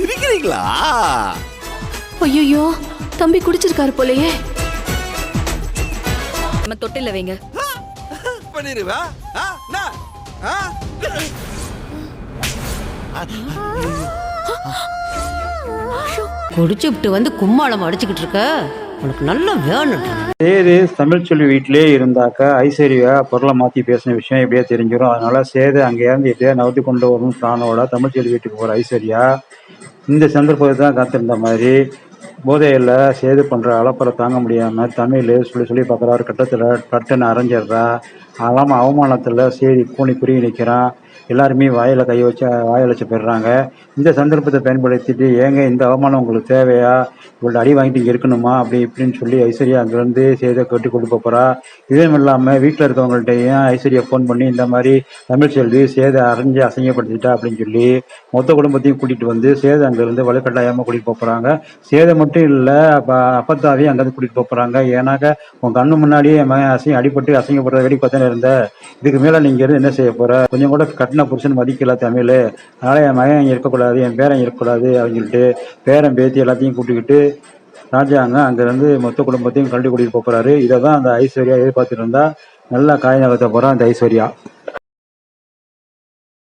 இருக்கிறீங்களா? ஐயோ, தம்பி குடிச்சிருக்காரு போலயே. நம்ம தொட்டில வைங்க. பண்ணிருவா. குடிச்சுட்டு வந்து கும்மாளம் அடிச்சுக்கிட்டு இருக்க, உனக்கு நல்லா வேணும். சேது தமிழ்ச்செல்வி வீட்டிலே இருந்தாக்கா ஐஸ்வர்யா பொருளை மாற்றி பேசின விஷயம் எப்படியா தெரிஞ்சிடும். அதனால சேது அங்கே இறந்துட்டு நவுத்தி கொண்டு வரும் பிளானோட தமிழ்ச்செல்வி வீட்டுக்கு போகிற ஐஸ்வர்யா இந்த சந்தர்ப்பத்தை தான் காத்திருந்த மாதிரி போதையில் சேது பண்ணுற அலப்பறை தாங்க முடியாமல் தமிழ் சொல்லி பார்க்குறாரு. கட்டத்தில் பட்டுன்னு அரைஞ்சிடுறா. அல்லாமல் அவமானத்தில் சேதி கூணி குறுகி நிற்கிறான். எல்லாருமே வாயில் கை வச்சு வாயில் போயிடுறாங்க. இந்த சந்தர்ப்பத்தை பயன்படுத்திட்டு, ஏங்க இந்த அவமானம் உங்களுக்கு தேவையா, இவள்கிட்ட அடி வாங்கிட்டு இங்கே இருக்கணுமா அப்படி இப்படின்னு சொல்லி ஐஸ்வர்யா அங்கேருந்து சேதை கட்டி கொடுக்க போகிறா. இதுவும் இல்லாமல் வீட்டில் இருக்கவங்கள்ட்டையும் ஐஸ்வர்யா ஃபோன் பண்ணி இந்த மாதிரி தமிழ்ச்செல்வி சேதை அரைஞ்சு அசிங்கப்படுத்திட்டா அப்படின்னு சொல்லி மொத்த குடும்பத்தையும் கூட்டிகிட்டு வந்து சேதை அங்கேருந்து வலுக்கட்டாயமாக கூட்டிகிட்டு போகிறாங்க. சேதை மட்டும் இல்லை, அப்பத்தாவையும் அங்கேருந்து கூட்டிகிட்டு போகிறாங்க. ஏன்னாக்கா உன் கண்ணு முன்னாடியே என் மகன் அடிபட்டு அசிங்கப்படுற வேடி பார்த்தானே இருந்த, இதுக்கு மேலே நீங்கள் இருந்து என்ன செய்ய போகிற, கொஞ்சம் கூட கட்டின புருஷன் மதிக்கல தமிழ், அதனால் என் மகன் இங்கே இருக்கக்கூடாது, என் பேரன் இருக்கக்கூடாது அப்படின்னு சொல்லிட்டு பேரன் பேத்தி எல்லாத்தையும் கூட்டிக்கிட்டு ராஜாங்க அங்கேருந்து மொத்த குடும்பத்தையும் கழட்டி கூட்டிகிட்டு போகிறாரு. இதை தான் அந்த ஐஸ்வர்யா எதிர்பார்த்துட்டு இருந்தா. நல்லா காய் நகர்த்த போகிறான் அந்த ஐஸ்வர்யா.